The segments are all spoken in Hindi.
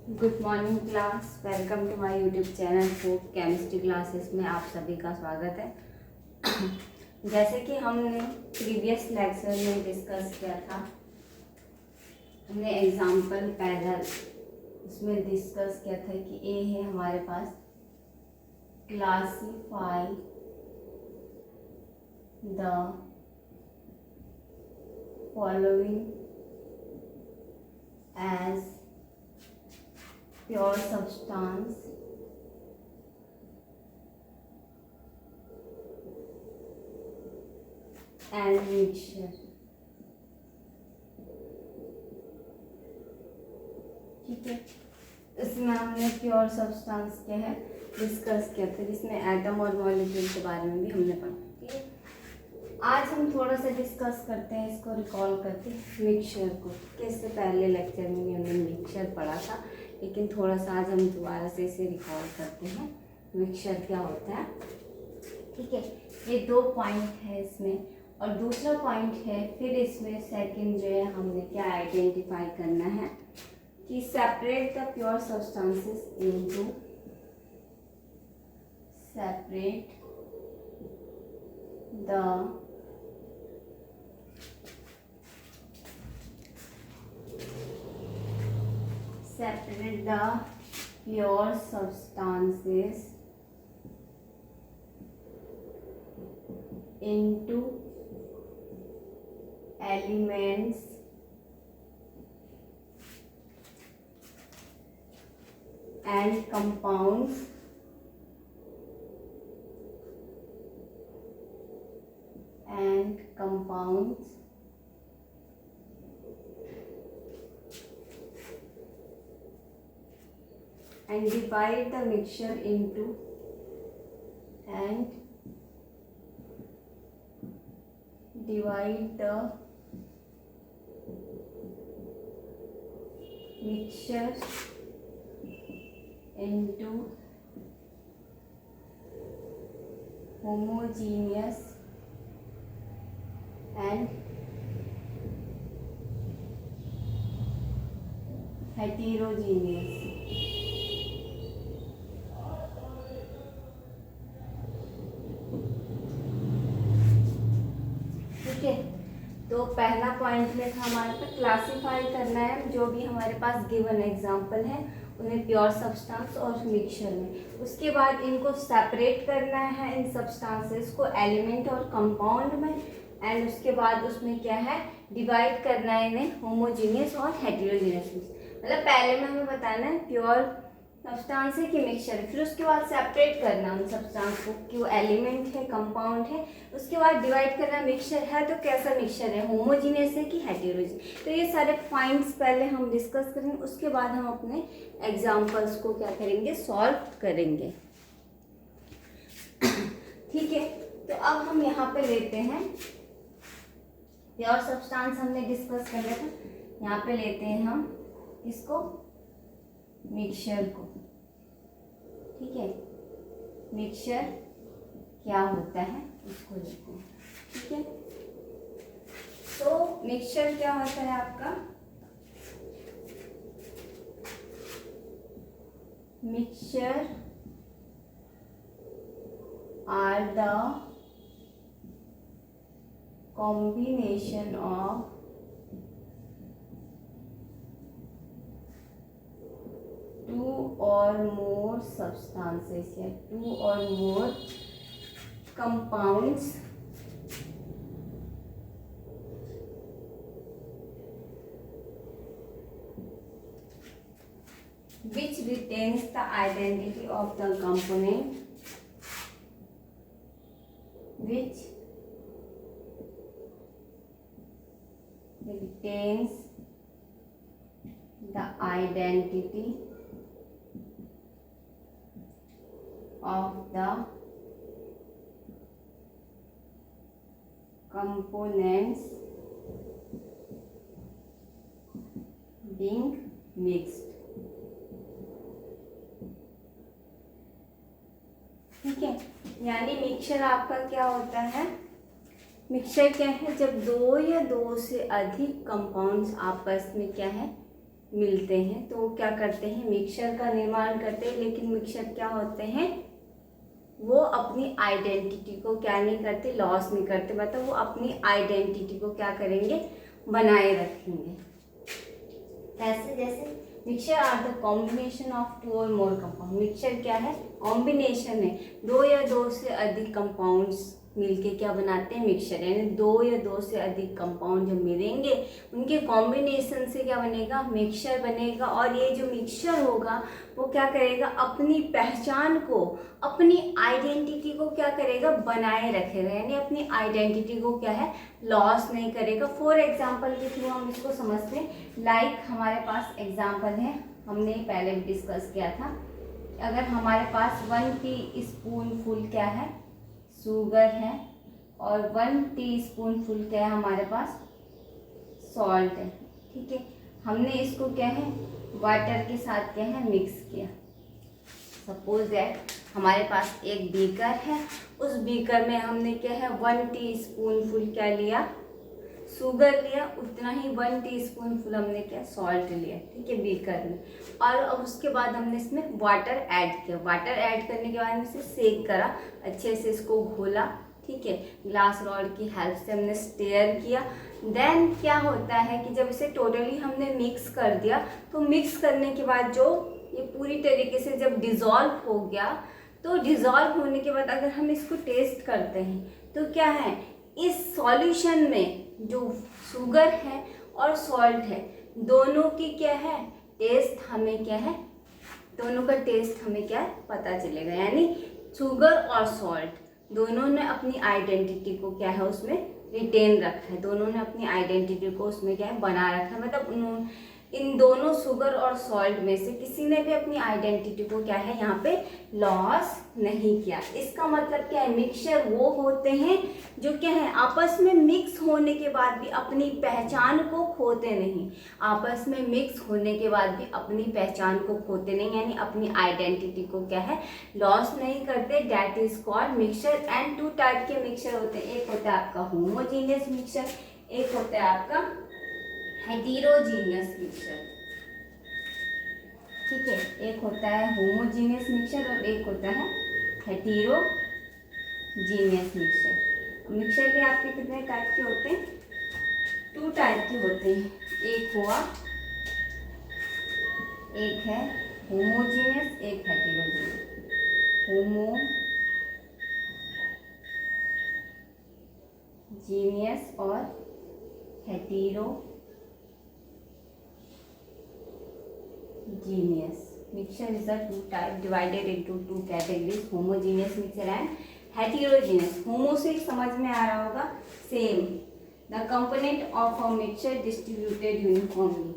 Good morning class. Welcome to my YouTube channel hope chemistry classes में आप सभी का स्वागत है। जैसे कि हमने प्रीवियस लेक्चर में डिस्कस किया था, हमने एग्जाम्पल पैरल उसमें डिस्कस किया था कि ए है हमारे पास classify the following as pure substance and mixture। ठीक है, इसमें हमने प्योर सब्सटेंस क्या है डिस्कस किया था, जिसमें एटम और मॉलिक्यूल के बारे में भी हमने पढ़ा। ठीक है, आज हम थोड़ा सा डिस्कस करते हैं, इसको रिकॉल करते हैं मिक्सचर को। इससे पहले लेक्चर में भी हमने मिक्सचर पढ़ा था, लेकिन थोड़ा सा आज हम दोबारा से इसे रिकॉल करते हैं मिक्सचर क्या होता है। ठीक है, ये 2 पॉइंट है इसमें, और दूसरा पॉइंट है फिर इसमें सेकंड जो है हमने क्या आइडेंटिफाई करना है कि separate the pure substances into separate the separate the pure substances into elements and compounds and divide the mixture into homogeneous and heterogeneous। ठीक है, तो पहला पॉइंट में था हमारे पास क्लासीफाई करना है जो भी हमारे पास गिवन एग्जांपल है उन्हें प्योर सब्सटेंस और मिक्सचर में। उसके बाद इनको सेपरेट करना है, इन सब्सटेंसेस को एलिमेंट और कंपाउंड में, एंड उसके बाद उसमें क्या है डिवाइड करना है इन्हें होमोजीनियस और हेटेरोजीनियस। मतलब पहले में हमें बताना है प्योर सब्सटेंस है कि मिक्सचर है, फिर उसके बाद सेपरेट करना उन सब्सटेंस को कि वो एलिमेंट है कंपाउंड है, उसके बाद डिवाइड करना मिक्सचर है तो कैसा मिक्सचर है, होमोजीनियस है कि हेटेरोजीनियस। तो ये सारे पॉइंट्स पहले हम डिस्कस करेंगे, उसके बाद हम अपने एग्जाम्पल्स को क्या करेंगे सॉल्व करेंगे। ठीक है, तो अब हम यहाँ पे लेते हैं प्योर सब्सटेंस हमने डिस्कस कर लिया था, यहाँ पे लेते हैं हम इसको मिक्सचर को। ठीक है, मिक्सचर क्या होता है उसको देखते हैं। ठीक है, तो मिक्सचर क्या होता है आपका, mixture are the combination of two or more substances या two or more compounds which retains the identity of the component, which retains the identity of the components being mixed। ठीक है, यानी मिक्सचर आपका क्या होता है, मिक्सचर क्या है, जब दो या दो से अधिक कंपाउंड्स आपस में क्या है मिलते हैं तो वो क्या करते हैं, मिक्सचर का निर्माण करते हैं। लेकिन मिक्सचर क्या होते हैं, वो अपनी आइडेंटिटी को क्या नहीं करते, लॉस नहीं करते, मतलब वो अपनी आइडेंटिटी को क्या करेंगे, बनाए रखेंगे। ऐसे जैसे mixture are the combination of 2 or more compound. Mixture क्या है, कॉम्बिनेशन है, 2 या 2 से अधिक कंपाउंड्स मिलके क्या बनाते हैं, मिक्सचर। यानी 2 या 2 से अधिक कंपाउंड जब मिलेंगे उनके कॉम्बिनेशन से क्या बनेगा, मिक्सचर बनेगा। और ये जो मिक्सचर होगा वो क्या करेगा, अपनी पहचान को, अपनी आइडेंटिटी को क्या करेगा, बनाए रखेगा। यानी अपनी आइडेंटिटी को क्या है, लॉस नहीं करेगा। फॉर एग्जाम्पल के थ्रू हम इसको समझते हैं। लाइक हमारे पास एग्जाम्पल है, हमने पहले भी डिस्कस किया था। अगर हमारे पास 1 टीस्पून क्या है, शुगर है, और 1 टीस्पून क्या है हमारे पास, सॉल्ट है। ठीक है, हमने इसको क्या है, वाटर के साथ क्या है, मिक्स किया। सपोज दैट हमारे पास एक बीकर है, उस बीकर में हमने क्या है, 1 टीस्पून क्या लिया, शुगर लिया, उतना ही 1 टीस्पून हमने क्या, सॉल्ट लिया। ठीक है, बीकर में। और अब उसके बाद हमने इसमें वाटर ऐड किया। वाटर ऐड करने के बाद हमने इसे सेक करा, अच्छे से इसको घोला। ठीक है, ग्लास रॉड की हेल्प से हमने स्टेयर किया। देन क्या होता है कि जब इसे टोटली हमने मिक्स कर दिया, तो मिक्स करने के बाद जो ये पूरी तरीके से जब डिज़ोल्व हो गया, तो डिज़ोल्व होने के बाद अगर हम इसको टेस्ट करते हैं तो क्या है, इस सॉल्यूशन में जो शुगर है और सॉल्ट है, दोनों की क्या है, टेस्ट हमें क्या है, दोनों का टेस्ट हमें क्या है, पता चलेगा। यानी शुगर और सॉल्ट दोनों ने अपनी आइडेंटिटी को क्या है, उसमें रिटेन रखा है, दोनों ने अपनी आइडेंटिटी को उसमें क्या है, बना रखा है। मतलब इन दोनों शुगर और सॉल्ट में से किसी ने भी अपनी आइडेंटिटी को क्या है, यहाँ पे लॉस नहीं किया। इसका मतलब क्या है, मिक्सचर वो होते हैं जो क्या है, आपस में मिक्स होने के बाद भी अपनी पहचान को खोते नहीं। आपस में मिक्स होने के बाद भी अपनी पहचान को खोते नहीं, यानी अपनी आइडेंटिटी को क्या है, लॉस नहीं करते। That is called mixture. And 2 type के मिक्सचर होते हैं। एक होता है आपका होमोजीनियस मिक्सचर, एक होता है आपका हेटेरोजीनियस मिक्सचर। ठीक है, एक होता है होमोजीनियस मिक्सचर और एक होता है हेटेरोजीनियस मिक्सचर। मिक्सचर भी आपके कितने टाइप के होते हैं, 2 टाइप के होते हैं। एक है होमोजीनियस, एक हेटेरोजीनियस। होमोजीनियस और heterogeneous mixture is a 2 type divided into 2 categories, homogeneous mixture and heterogeneous. होमो से समझ में आ रहा होगा, same, the component of a mixture distributed uniformly.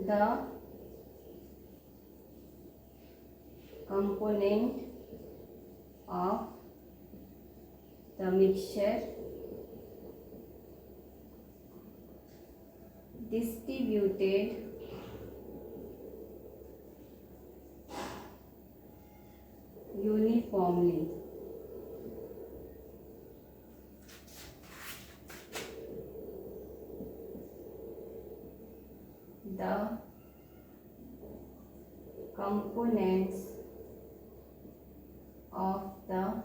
The component of the mixture distributed uniformly. The components of the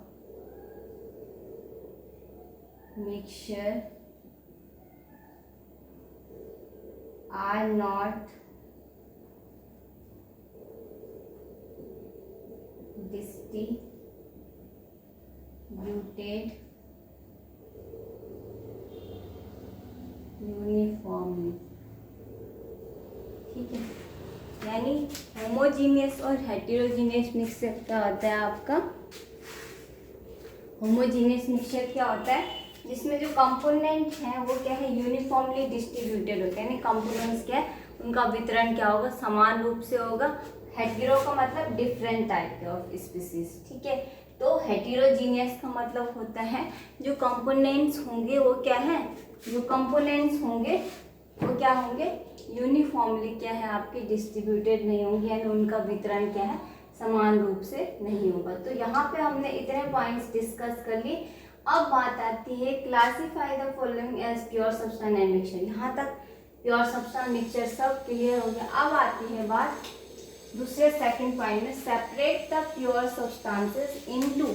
mixture are not distributed uniformly. ठीक है, यानी होमोजीनियस और हेटेरोजीनियस मिक्सचर क्या होता है आपका, होमोजीनियस मिक्सचर क्या होता है, जिसमें जो कंपोनेंट हैं वो क्या है, यूनिफॉर्मली डिस्ट्रीब्यूटेड होते हैं। यानी कंपोनेंट्स क्या है, उनका वितरण क्या होगा, समान रूप से होगा। हेटेरो का मतलब डिफरेंट टाइप के ऑफ स्पीसीज। ठीक है, तो हेटेरोजीनियस का मतलब होता है जो कंपोनेंट्स होंगे वो क्या है, जो कंपोनेंट्स होंगे वो क्या होंगे, यूनिफॉर्मली क्या है, आपके डिस्ट्रीब्यूटेड नहीं होंगे, यानी उनका वितरण क्या है, समान रूप से नहीं होगा। तो यहाँ पे हमने इतने पॉइंट्स डिस्कस कर लिए। अब बात आती है classify the following as pure substance and mixture. यहाँ तक प्योर सब्सटेंस मिक्सचर सब क्लियर हो गया। अब आती है बात दूसरे सेकंड पॉइंट में, separate the pure substances into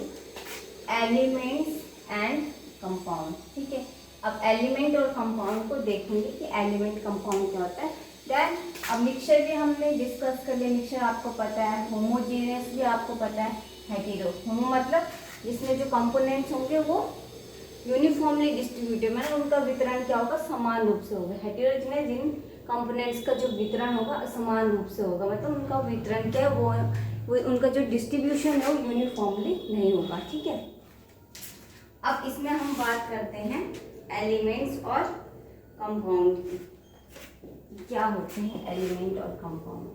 elements and compound. ठीक है, अब एलिमेंट और कंपाउंड को देखेंगे कि एलिमेंट कंपाउंड क्या होता है। देन अब मिक्सचर भी हमने डिस्कस कर लिया। मिक्सचर आपको पता है, होमोजेनियस भी आपको पता है, हेटेरो। होमो मतलब जिसमें जो कंपोनेंट्स होंगे वो यूनिफॉर्मली डिस्ट्रीब्यूटेड, मतलब उनका वितरण क्या होगा, समान रूप से होगा। हेटेरोजेनियस जिन कंपोनेंट्स का जो वितरण होगा असमान रूप से होगा, मतलब उनका वितरण क्या है वो उनका जो डिस्ट्रीब्यूशन है वो यूनिफॉर्मली नहीं होगा। ठीक है, अब इसमें हम बात करते हैं एलिमेंट्स और कंपाउंड की। क्या होते हैं एलिमेंट और कंपाउंड?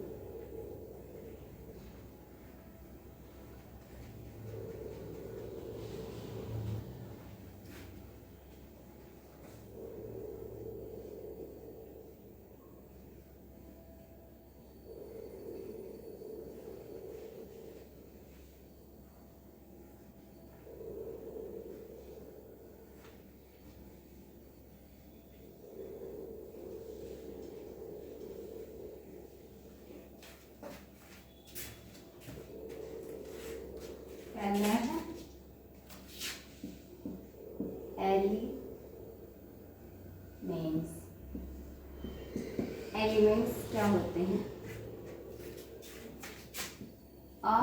पहला है एलिमेंट्स। एलिमेंट्स क्या होते हैं? A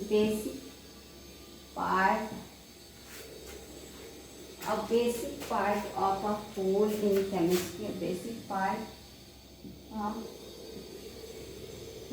basic part, a basic part of a whole in chemistry, a basic part of